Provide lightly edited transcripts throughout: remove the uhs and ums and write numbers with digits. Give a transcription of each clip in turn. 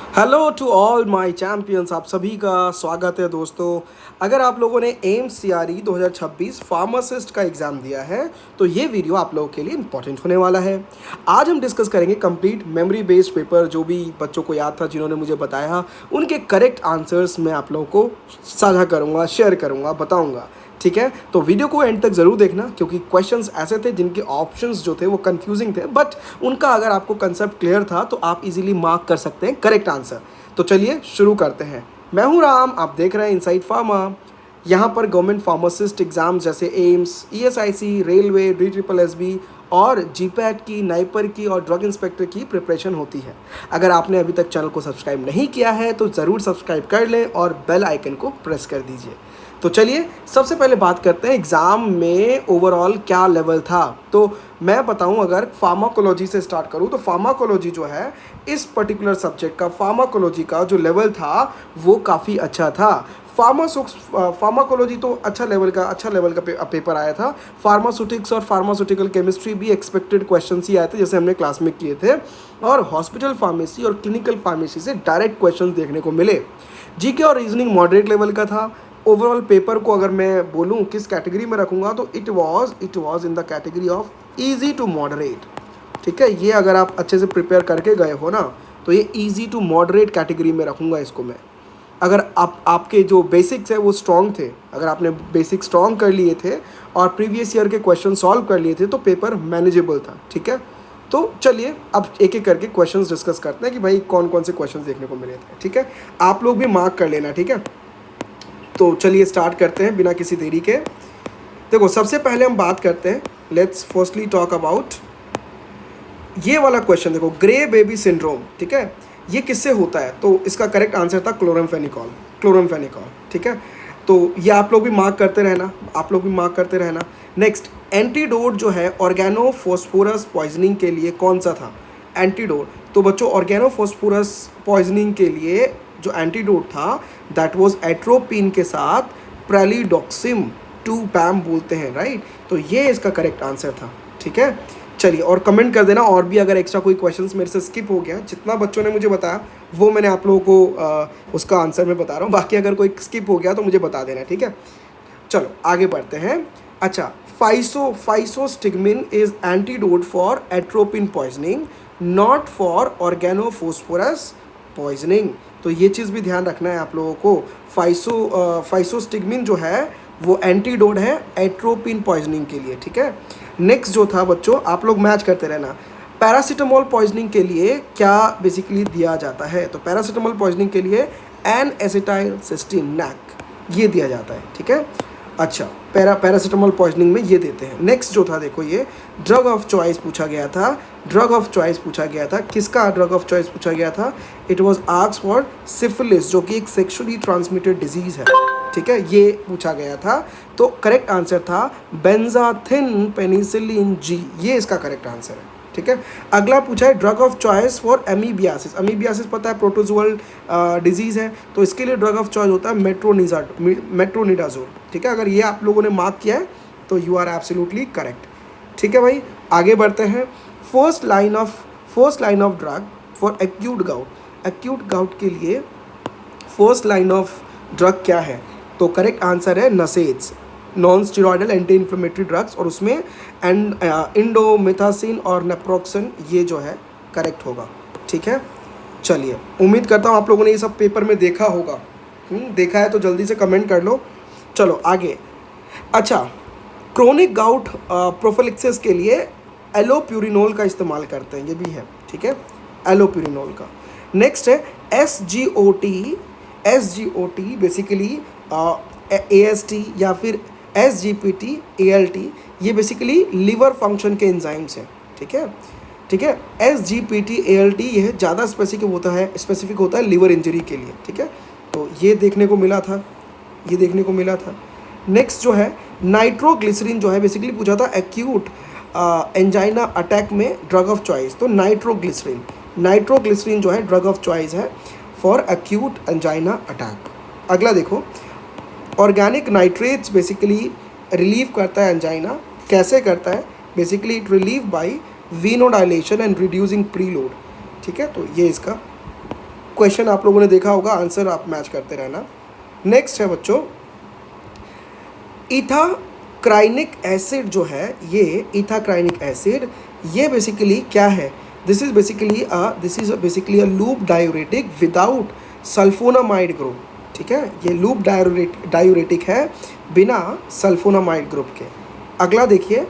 Hello to all my champions, आप सभी का स्वागत है दोस्तों। अगर आप लोगों ने एम्स सीआरई 2026 फार्मासिस्ट का एग्ज़ाम दिया है तो ये वीडियो आप लोगों के लिए इंपॉर्टेंट होने वाला है। आज हम डिस्कस करेंगे कंप्लीट मेमोरी बेस्ड पेपर, जो भी बच्चों को याद था, जिन्होंने मुझे बताया, उनके करेक्ट आंसर्स मैं आप लोगों को साझा करूँगा, शेयर करूँगा, बताऊँगा। ठीक है, तो वीडियो को एंड तक ज़रूर देखना, क्योंकि क्वेश्चंस ऐसे थे जिनके ऑप्शंस जो थे वो कंफ्यूजिंग थे, बट उनका अगर आपको कंसेप्ट क्लियर था तो आप इजीली मार्क कर सकते हैं करेक्ट आंसर। तो चलिए शुरू करते हैं। मैं हूं राम, आप देख रहे हैं इनसाइड फार्मा। यहाँ पर गवर्नमेंट फार्मासिस्ट एग्जाम जैसे एम्स, ईएसआईसी, रेलवे, DSSB और जीपैट की, नाइपर की और ड्रग इंस्पेक्टर की प्रिपरेशन होती है। अगर आपने अभी तक चैनल को सब्सक्राइब नहीं किया है तो ज़रूर सब्सक्राइब कर लें और बेल आइकन को प्रेस कर दीजिए। तो चलिए सबसे पहले बात करते हैं एग्ज़ाम में ओवरऑल क्या लेवल था। तो मैं बताऊं, अगर फार्माकोलॉजी से स्टार्ट करूं तो फार्माकोलॉजी जो है, इस पर्टिकुलर सब्जेक्ट का फार्माकोलॉजी का जो लेवल था वो काफ़ी अच्छा था। फार्माकोलॉजी तो अच्छा लेवल का पेपर आया था। फार्मास्यूटिक्स और फार्मास्यूटिकल केमिस्ट्री भी एक्सपेक्टेड क्वेश्चन ही आए थे, जैसे हमने क्लास में किए थे। और हॉस्पिटल फार्मेसी और क्लिनिकल फार्मेसी से डायरेक्ट क्वेश्चन देखने को मिले। जीके और रीजनिंग मॉडरेट लेवल का था। ओवरऑल पेपर को अगर मैं बोलूँ किस कैटेगरी में रखूँगा तो it was in the category of easy to moderate. ठीक है, ये अगर आप अच्छे से प्रिपेयर करके गए हो ना तो ये ईजी टू मॉडरेट कैटेगरी में रखूँगा इसको मैं। अगर आपके जो बेसिक्स है वो स्ट्रॉन्ग थे, अगर आपने बेसिक स्ट्रॉन्ग कर लिए थे और प्रीवियस ईयर के क्वेश्चन सॉल्व कर लिए थे तो पेपर मैनेजेबल था। ठीक है, तो चलिए अब एक एक करके क्वेश्चंस डिस्कस करते हैं कि भाई कौन कौन से क्वेश्चंस देखने को मिले थे। ठीक है, आप लोग भी मार्क कर लेना। ठीक है, तो चलिए स्टार्ट करते हैं बिना किसी देरी के। देखो, सबसे पहले हम बात करते हैं, लेट्स फर्स्टली टॉक अबाउट ये वाला क्वेश्चन। देखो, ग्रे बेबी सिंड्रोम, ठीक है, ये किससे होता है? तो इसका करेक्ट आंसर था क्लोरामफेनिकॉल। ठीक है, तो ये आप लोग भी मार्क करते रहना। नेक्स्ट, एंटीडोट जो है ऑर्गेनोफॉस्फोरस पॉइजनिंग के लिए कौन सा था? एंटीडोट, तो बच्चों ऑर्गेनोफॉस्फोरस पॉइजनिंग के लिए जो एंटीडोट था दैट वाज एट्रोपिन के साथ प्रेलिडॉक्सिम 2-PAM बोलते हैं, राइट? तो ये इसका करेक्ट आंसर था। ठीक है, चलिए और कमेंट कर देना, और भी अगर एक्स्ट्रा कोई क्वेश्चंस मेरे से स्किप हो गया, जितना बच्चों ने मुझे बताया वो मैंने आप लोगों को उसका आंसर मैं बता रहा हूँ। बाकी अगर कोई स्किप हो गया तो मुझे बता देना। ठीक है, चलो आगे बढ़ते हैं। अच्छा, फाइसोस्टिग्मिन is antidote for atropine poisoning, not for organophosphorus poisoning. तो ये चीज़ भी ध्यान रखना है आप लोगों को। फाइसोस्टिग्मिन जो है वो एंटीडोट है एट्रोपिन पॉइजनिंग के लिए। ठीक है, नेक्स्ट जो था बच्चों, आप लोग मैच करते रहना। पैरासीटामोल पॉइजनिंग के लिए क्या बेसिकली दिया जाता है? तो पैरासीटामोल पॉइजनिंग के लिए एन एसिटाइल सिस्टीन, नैक, ये दिया जाता है। ठीक है, अच्छा, पैरासीटामोल पॉइजनिंग में ये देते हैं। नेक्स्ट जो था, देखो, ये ड्रग ऑफ चॉइस पूछा गया था। किसका ड्रग ऑफ चॉइस पूछा गया था? It was asked for syphilis, जो कि एक सेक्सुअली ट्रांसमिटेड डिजीज़ है। ठीक है, ये पूछा गया था। तो करेक्ट आंसर था बेंजाथिन पेनिसिलिन जी, ये इसका करेक्ट आंसर है। ठीक है, अगला पूछा है drug of choice for amoebiasis पता है प्रोटोजुअल डिजीज़ है, तो इसके लिए ड्रग ऑफ चॉइस होता है मेट्रोनिडाजोल। ठीक है, अगर ये आप लोगों ने मार्क किया है तो यू आर एब्सोल्युटली करेक्ट। ठीक है भाई, आगे बढ़ते हैं। First line of drug for acute gout के लिए फर्स्ट लाइन ऑफ ड्रग क्या है? तो करेक्ट आंसर है NSAIDs, non steroidal anti inflammatory drugs, और उसमें इंडोमिथासिन और नेप्रोक्सन, ये जो है करेक्ट होगा। ठीक है, चलिए उम्मीद करता हूँ आप लोगों ने ये सब पेपर में देखा होगा। देखा है तो जल्दी से कमेंट कर लो। चलो आगे। अच्छा, क्रोनिक गाउट प्रोफिलिक्सिस के लिए एलोप्यूरिनोल का इस्तेमाल करते हैं, ये भी है। ठीक है, एलोप्यूरिनोल का। नेक्स्ट है एसजीओटी बेसिकली एएसटी या फिर एसजीपीटी एएलटी, ये बेसिकली लिवर फंक्शन के एंजाइम्स हैं। ठीक है, एसजीपीटी एएलटी यह ज़्यादा स्पेसिफिक होता है लिवर इंजरी के लिए। ठीक है, तो ये देखने को मिला था। नेक्स्ट जो है नाइट्रोग्लिसरीन, जो है बेसिकली पूछा था एक्यूट एंजाइना अटैक में ड्रग ऑफ चॉइस, तो नाइट्रोग्लिसरीन जो है ड्रग ऑफ चॉइस है फॉर एक्यूट एंजाइना अटैक। अगला देखो, ऑर्गेनिक नाइट्रेट्स बेसिकली रिलीव करता है एंजाइना, कैसे करता है? Basically it relieve by venodilation and reducing preload. ठीक है, तो ये इसका क्वेश्चन आप लोगों ने देखा होगा, आंसर आप मैच करते रहना। नेक्स्ट है बच्चों, इथाक्राइनिक एसिड जो है, ये इथाक्राइनिक एसिड ये बेसिकली क्या है? This is basically a loop diuretic without sulphonamide group, ठीक है, ये लूप डायूरेटिक है बिना सल्फोनामाइड ग्रुप के। अगला देखिए,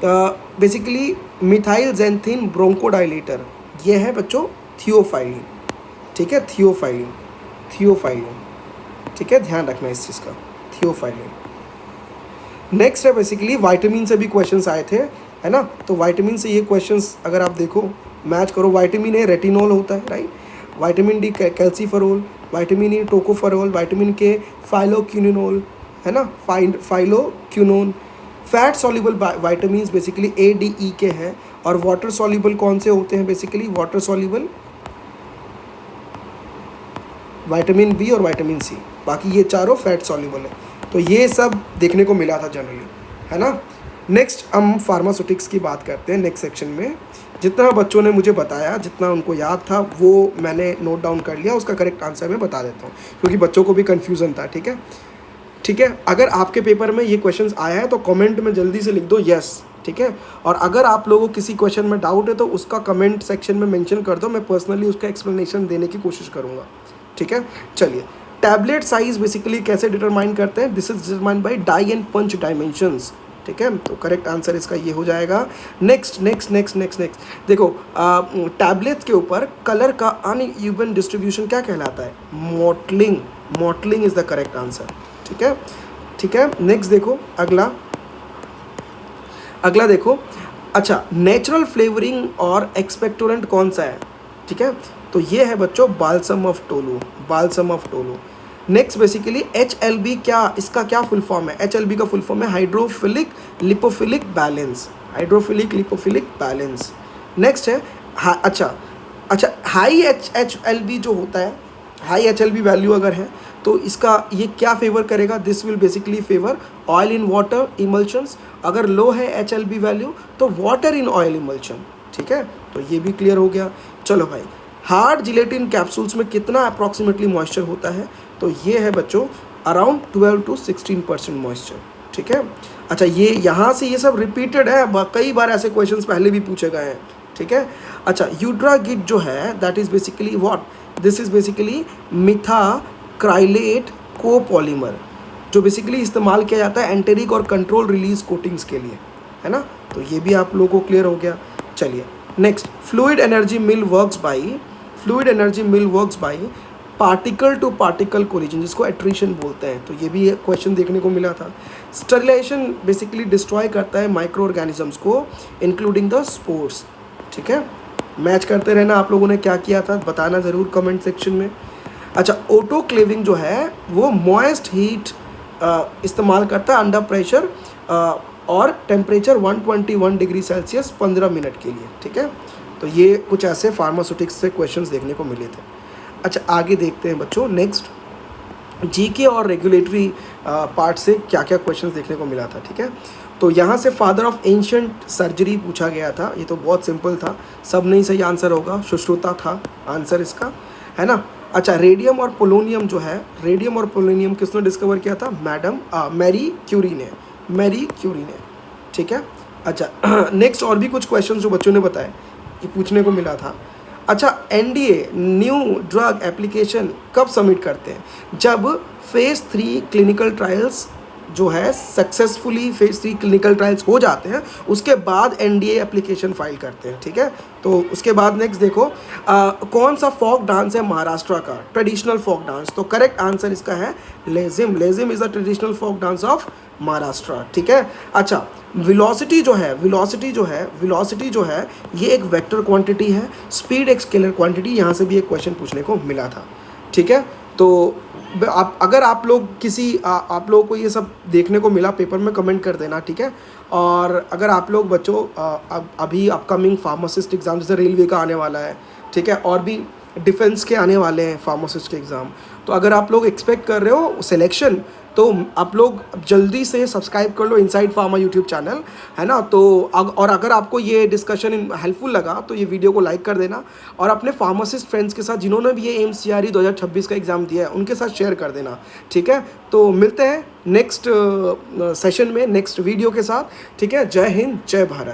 बेसिकली मिथाइल जेंथिन ब्रोंकोडाइलेटर, ये है बच्चों थियोफाइलिन, ठीक है, थियोफाइलिन, ठीक है, ध्यान रखना इस चीज़ का, थियोफाइलिन। नेक्स्ट है बेसिकली विटामिन से भी क्वेश्चंस आए थे, है ना, तो विटामिन से ये क्वेश्चंस अगर आप देखो मैच करो, विटामिन ए रेटिनॉल होता है, right, vitamin D calciferol, vitamin E tocopherol, vitamin K phylloquinol, है ना, phylloquinone. Fat soluble vitamin basically A D E K हैं, और वाटर सॉल्युबल कौन से होते हैं? Basically water soluble vitamin B और विटामिन सी, बाकी ये चारों फैट सॉल्युबल है। तो ये सब देखने को मिला था जनरली, है ना। नेक्स्ट हम फार्मास्यूटिक्स की बात करते हैं नेक्स्ट सेक्शन में। जितना बच्चों ने मुझे बताया, जितना उनको याद था, वो मैंने नोट डाउन कर लिया, उसका करेक्ट आंसर मैं बता देता हूँ, क्योंकि बच्चों को भी कन्फ्यूज़न था, ठीक है, ठीक है। अगर आपके पेपर में ये क्वेश्चन आया है तो कमेंट में जल्दी से लिख दो यस, ठीक है। और अगर आप लोगों को किसी क्वेश्चन में डाउट है तो उसका कमेंट सेक्शन में मेंशन कर दो, मैं पर्सनली उसका एक्सप्लेनेशन देने की कोशिश करूँगा, ठीक है। चलिए, टैबलेट साइज बेसिकली कैसे डिटरमाइन करते हैं? This is determined by die and punch dimensions, ठीक है, तो करेक्ट आंसर इसका ये हो जाएगा। नेक्स्ट देखो, टैबलेट के ऊपर कलर का अनइवन डिस्ट्रीब्यूशन क्या कहलाता है? Mottling is the correct answer, ठीक है, ठीक है। नेक्स्ट देखो, अगला देखो, अच्छा, नेचुरल फ्लेवरिंग और एक्सपेक्टोरेंट कौन सा है? ठीक है, तो ये है बच्चों balsam of tolu. Next basically HLB, क्या इसका क्या फुल फॉर्म है? HLB का फुल फॉर्म है हाइड्रोफिलिक लिपोफिलिक बैलेंस। नेक्स्ट है अच्छा, हाई HLB जो होता है, हाई HLB वैल्यू अगर है तो इसका ये क्या फेवर करेगा? This will basically favour oil in water emulsions. अगर लो है HLB वैल्यू तो वाटर इन ऑयल इमल्शन, ठीक है, तो ये भी क्लियर हो गया। चलो भाई, हार्ड जिलेटिन कैप्सूल्स में कितना अप्रॉक्सीमेटली मॉइस्चर होता है? तो ये है बच्चों अराउंड 12 to 16% मॉइस्चर, ठीक है। अच्छा, ये यहाँ से ये सब रिपीटेड है, कई बार ऐसे क्वेश्चंस पहले भी पूछे गए हैं, ठीक है। अच्छा, यूट्रागिड जो है that is basically what? This is basically methacrylate copolymer, जो बेसिकली इस्तेमाल किया जाता है एंटेरिक और कंट्रोल रिलीज कोटिंग्स के लिए, है ना, तो ये भी आप लोगों को क्लियर हो गया। चलिए next, fluid energy mill works by particle to particle collision, जिसको एट्रीशन बोलते हैं, तो ये भी एक क्वेश्चन देखने को मिला था। स्टरलाइजेशन बेसिकली डिस्ट्रॉय करता है माइक्रो ऑर्गेनिजम्स को इंक्लूडिंग द स्पोर्स, ठीक है। मैच करते रहना, आप लोगों ने क्या किया था बताना ज़रूर कमेंट सेक्शन में। अच्छा, ऑटोक्लेविंग जो है वो मॉइस्ट हीट इस्तेमाल करता है अंडर प्रेशर और टेम्परेचर 121 डिग्री सेल्सियस 15 मिनट के लिए, ठीक है। तो ये कुछ ऐसे फार्मास्यूटिक्स से क्वेश्चंस देखने को मिले थे। अच्छा, आगे देखते हैं बच्चों। नेक्स्ट, जीके और रेगुलेटरी पार्ट से क्या क्या क्वेश्चंस देखने को मिला था, ठीक है। तो यहाँ से फादर ऑफ एंशिएंट सर्जरी पूछा गया था, ये तो बहुत सिंपल था, सब नहीं सही आंसर होगा, सुश्रुता था आंसर इसका, है ना। अच्छा, रेडियम और पोलोनियम जो है, रेडियम और पोलोनियम किसने डिस्कवर किया था? मैरी क्यूरी ने, ठीक है। अच्छा, नेक्स्ट और भी कुछ क्वेश्चन जो बच्चों ने बताए ये पूछने को मिला था। अच्छा, NDA न्यू ड्रग एप्लीकेशन कब सबमिट करते हैं? जब फेज़ 3 क्लिनिकल ट्रायल्स जो है सक्सेसफुली फेज़ 3 क्लिनिकल ट्रायल्स हो जाते हैं, उसके बाद NDA एप्लीकेशन फाइल करते हैं, ठीक है। तो उसके बाद नेक्स्ट देखो, कौन सा फोक डांस है महाराष्ट्र का? ट्रेडिशनल फोक डांस, तो करेक्ट आंसर इसका है Lezim is the traditional folk dance of Maharashtra, ठीक है। अच्छा, वेलोसिटी जो है ये एक वेक्टर क्वांटिटी है, स्पीड एक स्केलर क्वांटिटी, यहाँ से भी एक क्वेश्चन पूछने को मिला था, ठीक है। तो अगर आप लोगों को ये सब देखने को मिला पेपर में, कमेंट कर देना, ठीक है। और अगर आप लोग बच्चों अभी अपकमिंग फार्मासिस्ट एग्ज़ाम जैसे रेलवे का आने वाला है, ठीक है, और भी डिफेंस के आने वाले हैं फार्मासिस्ट के एग्ज़ाम, तो तो अगर आप लोग एक्सपेक्ट कर रहे हो सिलेक्शन, तो आप लोग जल्दी से सब्सक्राइब कर लो इनसाइड फार्मा यूट्यूब चैनल, है ना। तो और अगर आपको ये डिस्कशन हेल्पफुल लगा तो ये वीडियो को लाइक कर देना, और अपने फार्मासिस्ट फ्रेंड्स के साथ जिन्होंने भी ये एमसीआरई 2026 का एग्ज़ाम दिया है उनके साथ शेयर कर देना, ठीक है। तो मिलते हैं नेक्स्ट सेशन में नेक्स्ट वीडियो के साथ, ठीक है। जय हिंद, जय भारत।